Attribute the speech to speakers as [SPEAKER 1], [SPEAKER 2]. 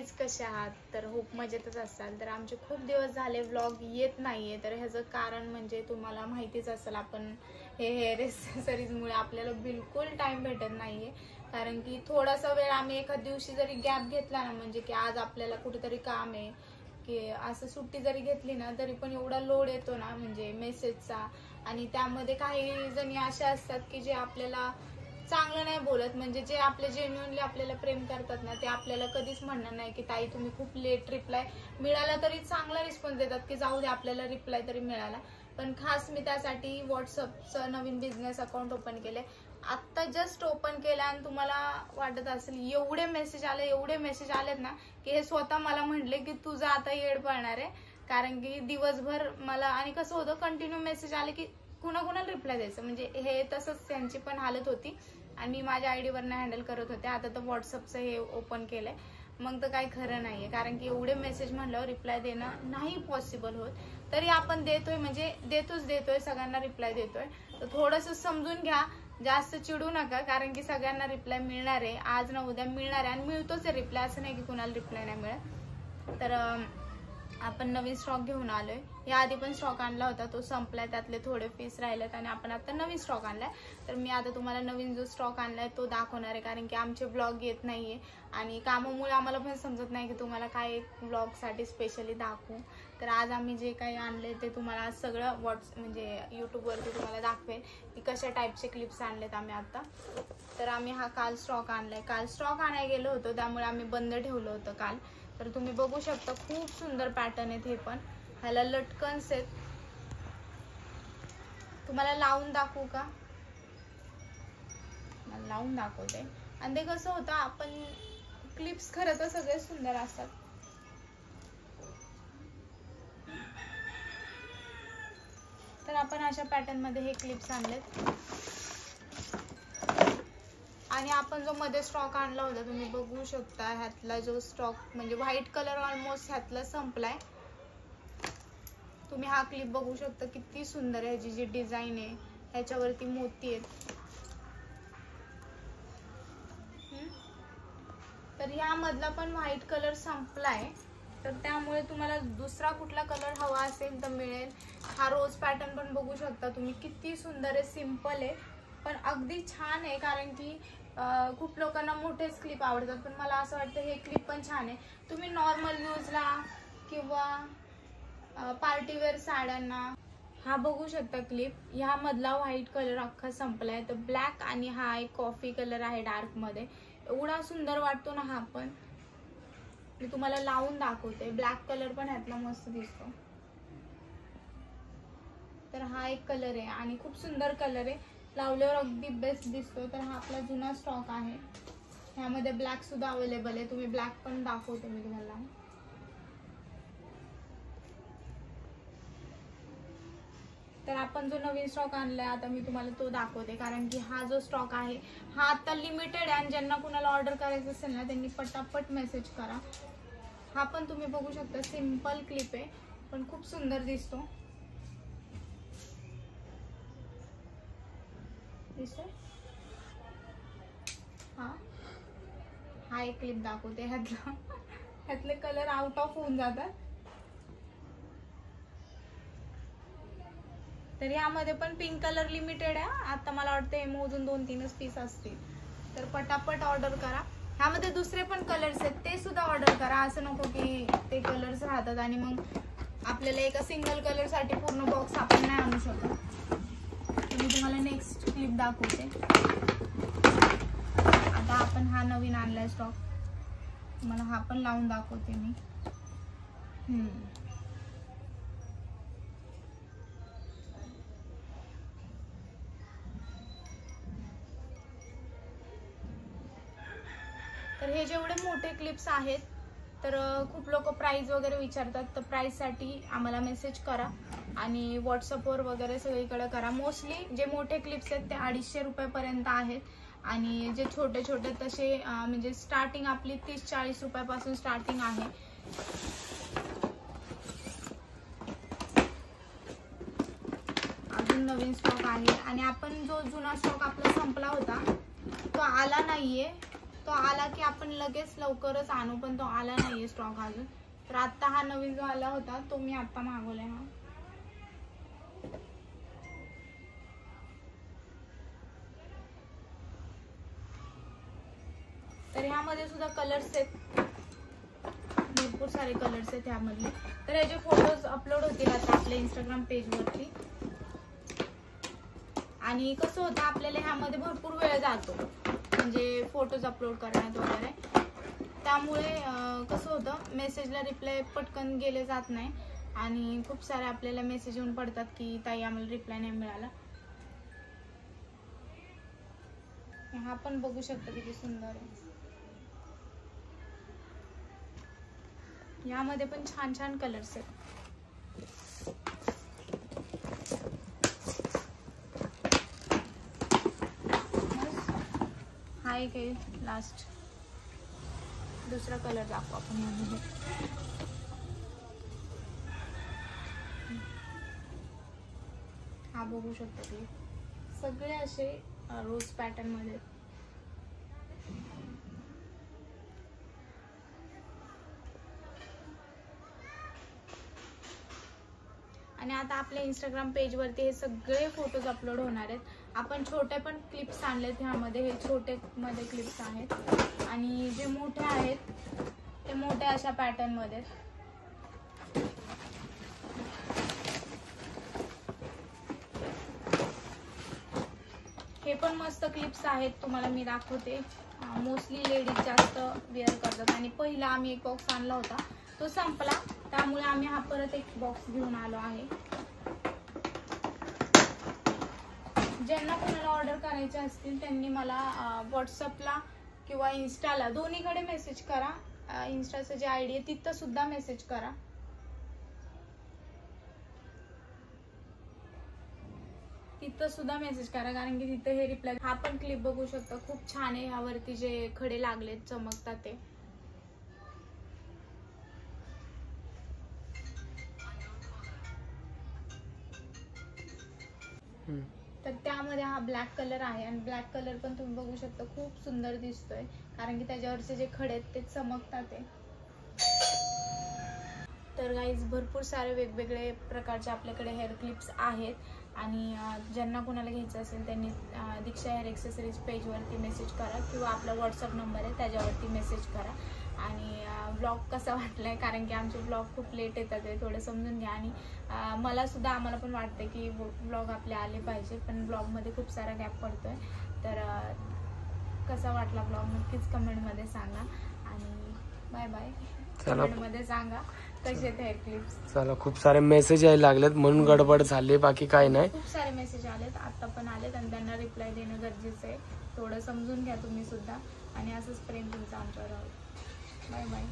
[SPEAKER 1] Guys कसे आहात? तर होप मजेतच असाल. तर आमचे खूप दिवस झाले व्लॉग येत नाहीये. तर ह्याचं कारण म्हणजे तुम्हाला माहितीच असेल, आपण हे हेअर एक्सेसरीजमुळे आपल्याला बिलकुल टाइम भेटत नाहीये. कारण की थोडासा वेळ आम्ही एखाद दिवशी जरी गॅप घेतला ना, म्हणजे की आज आपल्याला कुठेतरी काम आहे की असं सुट्टी जरी घेतली ना, तरी पण एवढा लोड येतो ना म्हणजे मेसेजचा. आणि त्यामध्ये काही जणी अशा असतात की जे आपल्याला चांगलं नाही बोलत, म्हणजे जे आपले जेन्युइनली आपल्याला प्रेम करतात ना, ते आपल्याला कधीच म्हणणार नाही की ताई तुम्ही खूप लेट रिप्लाय मिळाला तरी चांगला रिस्पॉन्स देतात की जाऊ दे आपल्याला रिप्लाय तरी मिळाला. पण खास मी त्यासाठी व्हॉट्सअपचं नवीन बिझनेस अकाउंट ओपन केले. आत्ता जस्ट ओपन केलं आणि तुम्हाला वाटत असेल एवढे मेसेज आलेत ना, की हे स्वतः मला म्हटले की तुझं आता येड पडणार आहे. कारण की दिवसभर मला आणि कसं होतं, कंटिन्यू मेसेज आले की कुणाकुणाला रिप्लाय द्यायचं, म्हणजे हे तसंच त्यांची पण हालत होती. आणि मी माझ्या आयडीवरनं हँडल करत होते. आता तर व्हॉट्सअपचं हे ओपन केलंय, मग तर काही खरं नाहीये. कारण की एवढे मेसेज म्हणल्यावर रिप्लाय देणं नाही पॉसिबल होत. तरी आपण देतोय, म्हणजे देतोय सगळ्यांना रिप्लाय देतोय. तर थोडंसं समजून घ्या, जास्त चिडू नका. कारण की सगळ्यांना रिप्लाय मिळणार आहे, आज ना उद्या मिळणार आहे. आणि मिळतोच आहे रिप्लाय, असं नाही की कुणाला रिप्लाय नाही मिळत. तर आपण नवीन स्टॉक घेऊन आलोय. या आधी पण स्टॉक आणला होता, तो संपलाय, त्यातले थोडे पीस राहिलेत आणि आपण आता नवीन स्टॉक आणलाय. तर मी आता तुम्हाला नवीन जो स्टॉक आणलाय तो दाखवणार आहे. कारण की आमचे ब्लॉग येत नाहीये आणि कामामुळे आम्हाला पण समजत नाही की तुम्हाला काय ब्लॉग साठी स्पेशली दाखवू. तर आज आम्ही जे काही आणले ते तुम्हाला सगळं म्हणजे यूट्यूबवरती तुम्हाला दाखवेल की कशा टाईपचे क्लिप्स आणलेत आम्ही आता. तर आम्ही हा काल स्टॉक आणलाय. काल स्टॉक आणायला गेलो होतो, त्यामुळे आम्ही बंद ठेवलं होतं काल. तर तुम्ही बघू शकता, खूप सुंदर पॅटर्न आहेत. हे पण ह्याला लटकन्स आहेत. तुम्हाला लावून दाखवू का? मला लावून दाखवते. आणि ते कसं होतं, आपण क्लिप्स खरं तर सगळे सुंदर असतात. तर आपण अशा पॅटर्न मध्ये हे क्लिप्स आणलेत. आणि आपण जो मध्ये स्टॉक आणला होता, तुम्ही बघू शकता, ह्यातला जो स्टॉक म्हणजे व्हाईट कलर ऑलमोस्ट ह्यातला संपलाय. तुम्ही हा क्लिप बघू शकता, किती सुंदर आहे. ह्याची जी डिझाईन आहे, ह्याच्यावरती मोती आहेत. तर ह्यामधला पण व्हाईट कलर संपलाय. तर त्यामुळे तुम्हाला दुसरा कुठला कलर हवा असेल तर मिळेल. हा रोज पॅटर्न पण बघू शकता तुम्ही, किती सुंदर आहे. सिंपल आहे पण अगदी छान आहे. कारण की खूप लोकांना मोठेच क्लिप आवडतात, पण मला असं वाटतं हे क्लिप पण छान आहे. तुम्ही नॉर्मल यूजला किंवा पार्टीवेअर साड्यांना हा बघू शकता क्लिप. ह्यामधला व्हाईट कलर अख्खा संपलाय. तर ब्लॅक आणि हा एक कॉफी कलर आहे डार्क मध्ये. एवढा सुंदर वाटतो ना हा पण. मी तुम्हाला लावून दाखवते. ब्लॅक कलर पण ह्यातला मस्त दिसतो. तर हा एक कलर आहे आणि खूप सुंदर कलर आहे. लावल्यावर अगदी बेस्ट दिसतो. तर हा आपला जुना स्टॉक आहे. ह्यामध्ये ब्लॅक सुद्धा अवेलेबल आहे. तुम्ही ब्लॅक पण दाखवते मी तुम्हाला. तर आपण जो नवीन स्टॉक आणलाय आता मी तुम्हाला तो दाखवते. कारण की हा जो स्टॉक आहे हा आता लिमिटेड आहे आणि ज्यांना कुणाला ऑर्डर करायचं असेल ना, त्यांनी पटापट मेसेज करा. हा पण तुम्ही बघू शकता, सिंपल क्लिप आहे पण खूप सुंदर दिसतो. हा एक क्लिप दाखवते. ह्यातले कलर आउट ऑफ होऊन जातात. तर यामध्ये पण पिंक कलर लिमिटेड आहे. आता मला वाटतं मोजून 2-3च पीस असतील. तर पटापट ऑर्डर करा. ह्यामध्ये दुसरे पण कलर्स आहेत, ते सुद्धा ऑर्डर करा. असं नको की ते कलर्स राहतात आणि मग आपल्याला एका सिंगल कलर साठी पूर्ण बॉक्स आपण नाही आणू शकत. मी तुम्हाला नेक्स्ट क्लिप दाखवते. आता आपण हा नवीन आणलाय स्टॉक, तुम्हाला हा पण लावून दाखवते मी. तर हे जेवढे मोठे क्लिप्स आहेत, तर खूप लोक प्राइस वगैरे विचारतात. तर प्राइस साठी आम्हाला मेसेज करा आणि व्हॉट्सअपवर वगैरे सगळीकडे करा. मोस्टली जे मोठे क्लिप्स आहेत ते 250 रुपयापर्यंत आहेत आणि जे छोटे छोटे तसे म्हणजे स्टार्टिंग आपली 30-40 रुपयापासून स्टार्टिंग आहे. अजून नवीन स्टॉक आहे आणि आपण जो जुना स्टॉक आपला संपला होता तो आला नाहीये. तो आला की आपण लगेच लवकरच आणू, पण तो आला नाहीये स्टॉक अजून. तर आता हा नवीन जो आला होता तो मी आता मागवलाय. हा तर ह्यामध्ये सुद्धा कलर्स आहेत, भरपूर सारे कलर्स आहेत ह्यामधले. तर याचे फोटोज अपलोड होतील आता आपल्या इंस्टाग्राम पेजवरती. आणि कसं होतं आपल्याला ह्यामध्ये भरपूर वेळ जातो म्हणजे फोटोज अपलोड करण्यात वगैरे. त्यामुळे कसं होतं मेसेजला रिप्लाय पटकन गेले जात नाही आणि खूप सारे आपल्याला मेसेज येऊन पडतात की ताई आम्हाला रिप्लाय नाही मिळाला. हा पण बघू शकता किती सुंदर आहे. यामध्ये पण छान छान कलर्स आहेत. हा एक आहे लास्ट, दुसरा कलर दाखवू आपण यामध्ये. हा बघू शकता की सगळे असे रोज पॅटर्न मध्ये. आणि आता आपल्या इंस्टाग्राम पेजवरती हे सगळे फोटोज अपलोड होणार आहेत. आपण छोटे पण क्लिप्स आणलेत ह्यामध्ये, हे छोटे मध्ये क्लिप्स आहेत आणि जे मोठे आहेत ते मोठ्या अशा पॅटर्न मध्ये. हे पण मस्त क्लिप्स आहेत, तुम्हाला मी दाखवते. मोस्टली लेडीज जास्त वेअर करतात. आणि पहिला आम्ही एक बॉक्स आणला होता तो संपला, त्यामुळे आम्ही हा परत एक बॉक्स घेऊन आलो आहे. ज्यांना कोणाला ऑर्डर करायचे असतील त्यांनी मला व्हॉट्सअपला किंवा इन्स्टाला दोन्हीकडे मेसेज करा. इन्स्टाचं जे आयडी आहे तिथं सुद्धा मेसेज करा. कारण की तिथे हे रिप्लाय. हा पण क्लिप बघू शकता, खूप छान आहे. ह्यावरती जे खडे लागलेत चमकतात ते. तर त्यामध्ये हा ब्लॅक कलर आहे आणि ब्लॅक कलर पण तुम्ही बघू शकता खूप सुंदर दिसतोय, कारण की त्याच्यावरचे जे खडे आहेत ते चमकतात. तर गाईज भरपूर सारे वेगवेगळे प्रकारचे आपल्याकडे हेअर क्लिप्स आहेत. आणि ज्यांना कोणाला घ्यायचं असेल त्यांनी दीक्षा हेअर एक्सेसरीज पेजवरती मेसेज करा किंवा आपला व्हॉट्सअप नंबर आहे त्याच्यावरती मेसेज करा. आणि ब्लॉग कसा वाटलाय, कारण की आमचे ब्लॉग खूप लेट येतात ते थोडं समजून घ्या. आणि आम्हाला पण वाटतं की ब्लॉग आपले आले पाहिजे, पण ब्लॉगमध्ये खूप सारा गॅप पडतोय. तर कसा वाटला ब्लॉग नक्कीच कमेंटमध्ये सांगा. आणि बाय बाय. कमेंटमध्ये सांगा कसे हेअर क्लिप्स.
[SPEAKER 2] चला, खूप सारे मेसेज यायला लागलेत म्हणून गडबड झाली, बाकी काय नाही.
[SPEAKER 1] खूप सारे मेसेज आलेत, आता पण आलेत आणि त्यांना रिप्लाय देणं गरजेचं आहे. थोडं समजून घ्या तुम्ही सुद्धा आणि असंच प्रेम तुमचं आमच्यावर राहू. Bye bye.